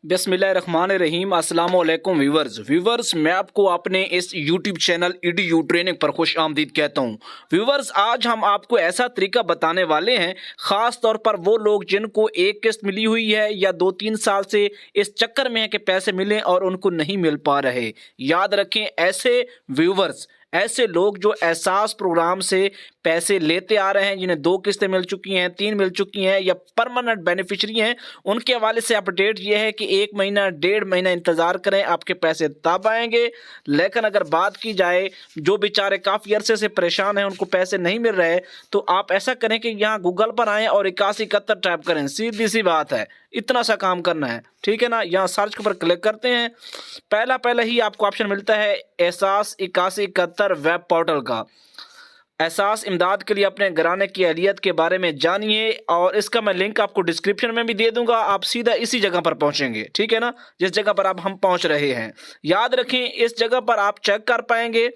बिस्मिल्लाहिर्रहमानिर्रहीम। अस्सलाम वालेकुम व्यूवर्स, मैं आपको अपने इस यूट्यूब चैनल EDU ट्रेनिंग पर खुश आमदीद कहता हूँ। व्यूवर्स, आज हम आपको ऐसा तरीका बताने वाले हैं, ख़ास तौर पर वो लोग जिनको एक किस्त मिली हुई है या 2-3 साल से इस चक्कर में है कि पैसे मिलें और उनको नहीं मिल पा रहे। याद रखें, ऐसे लोग जो एहसास प्रोग्राम से पैसे लेते आ रहे हैं, जिन्हें 2 किस्तें मिल चुकी हैं, 3 मिल चुकी हैं या परमानेंट बेनिफिशियरी हैं, उनके हवाले से अपडेट ये है कि 1 महीना 1.5 महीना इंतज़ार करें, आपके पैसे तब आएंगे। लेकिन अगर बात की जाए जो बेचारे काफ़ी अरसे से परेशान हैं, उनको पैसे नहीं मिल रहे, तो आप ऐसा करें कि यहाँ गूगल पर आएँ और 8171 टाइप करें। सीधी सी बात है, इतना सा काम करना है, ठीक है ना। यहाँ सर्च पर क्लिक करते हैं, पहला ही आपको ऑप्शन मिलता है एहसास 8171 वेब पोर्टल का। एहसास इमदाद के लिए अपने घराने की अहलियत के बारे में जानिए, और इसका मैं लिंक आपको डिस्क्रिप्शन में भी दे दूंगा। आप सीधा इसी जगह पर पहुंचेंगे, ठीक है ना, जिस जगह पर हम पहुंच रहे हैं। याद रखें, इस जगह पर आप चेक कर पाएंगे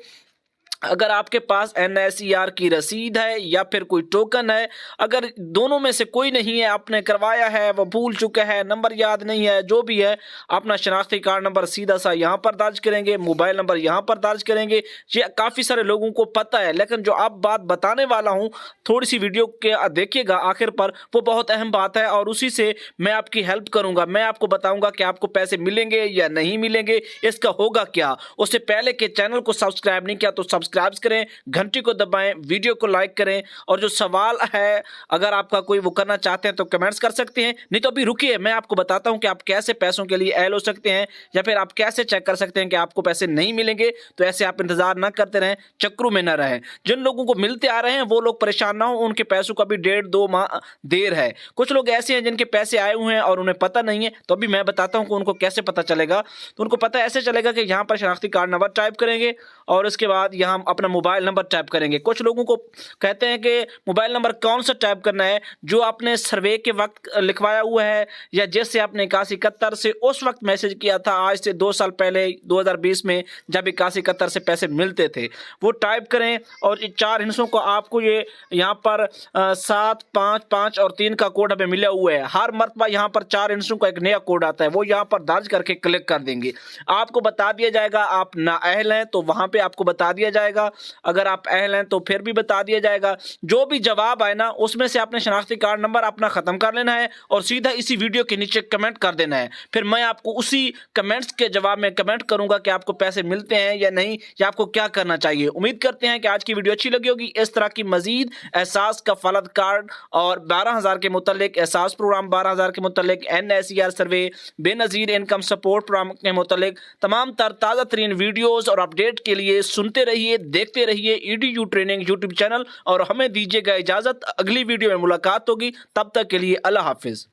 अगर आपके पास NSER की रसीद है या फिर कोई टोकन है। अगर दोनों में से कोई नहीं है, आपने करवाया है, वो भूल चुका है, नंबर याद नहीं है, जो भी है, अपना शनाख्ती कार्ड नंबर सीधा सा यहाँ पर दर्ज करेंगे, मोबाइल नंबर यहाँ पर दर्ज करेंगे। ये काफ़ी सारे लोगों को पता है, लेकिन जो आप बात बताने वाला हूँ, थोड़ी सी वीडियो के देखिएगा आखिर पर, वो बहुत अहम बात है और उसी से मैं आपकी हेल्प करूँगा। मैं आपको बताऊँगा कि आपको पैसे मिलेंगे या नहीं मिलेंगे, इसका होगा क्या। उससे पहले के चैनल को सब्सक्राइब नहीं किया तो सब्सक्राइब करें, घंटी को दबाएं, वीडियो को लाइक करें, और जो सवाल है अगर आपका कोई वो करना चाहते हैं तो कमेंट्स कर सकते हैं। नहीं तो अभी रुकिए, मैं आपको बताता हूं कि आप कैसे पैसों के लिए एल हो सकते हैं, या फिर आप कैसे चेक कर सकते हैं कि आपको पैसे नहीं मिलेंगे। तो ऐसे आप इंतजार ना करते रहें, चक्करों में ना रहें। जिन लोगों को मिलते आ रहे हैं वो लोग परेशान ना हो, उनके पैसों का भी 1.5-2 माह देर है। कुछ लोग ऐसे हैं जिनके पैसे आए हुए हैं और उन्हें पता नहीं है, तो अभी मैं बताता हूं कि उनको कैसे पता चलेगा। तो उनको पता ऐसे चलेगा कि यहाँ पर शनाख्ती कार्ड नंबर टाइप करेंगे और उसके बाद यहाँ अपना मोबाइल नंबर टाइप करेंगे। कुछ लोगों को कहते हैं कि मोबाइल नंबर कौन सा टाइप करना है, जो आपने सर्वे के वक्त लिखवाया हुआ है या जैसे आपने 8171 से उस वक्त मैसेज किया था, आज से 2 साल पहले 2020 में जब 8171 से पैसे मिलते थे, वो टाइप करें। और 4 हिस्सों को आपको ये यहाँ पर 7, 5, 5 और 3 का कोड हमें मिला हुआ है। हर मरतबा यहाँ पर 4 हिस्सों का एक नया कोड आता है, वो यहाँ पर दर्ज करके क्लिक कर देंगे। आपको बता दिया जाएगा आप नाअहल हैं तो वहाँ पे आपको बता दिया जाएगा, अगर आप अहल हैं तो फिर भी बता दिया जाएगा। जो भी जवाब आए ना, उसमें से आपने शनाख्ती कार्ड नंबर अपना ख़त्म कर लेना है और सीधा इसी वीडियो के नीचे कमेंट कर देना है। फिर मैं आपको उसी कमेंट्स के जवाब में कमेंट करूंगा कि आपको पैसे मिलते हैं या नहीं, या आपको क्या करना चाहिए। उम्मीद करते हैं कि आज की वीडियो अच्छी लगी होगी। इस तरह की मजीद एहसास का फलद कार्ड और 12,000 के मुतल्लिक एहसास प्रोग्राम, 12,000 के मुतल्लिक NSER सर्वे, बेनज़ीर इनकम सपोर्ट प्रोग्राम के मुतल्लिक तमाम ताज़ा तरीन वीडियोज़ और अपडेट के लिए सुनते रहिए, देखते रहिए EDU ट्रेनिंग यूट्यूब चैनल। और हमें दीजिएगा इजाज़त, अगली वीडियो में मुलाकात होगी, तब तक के लिए अल्लाह हाफिज़।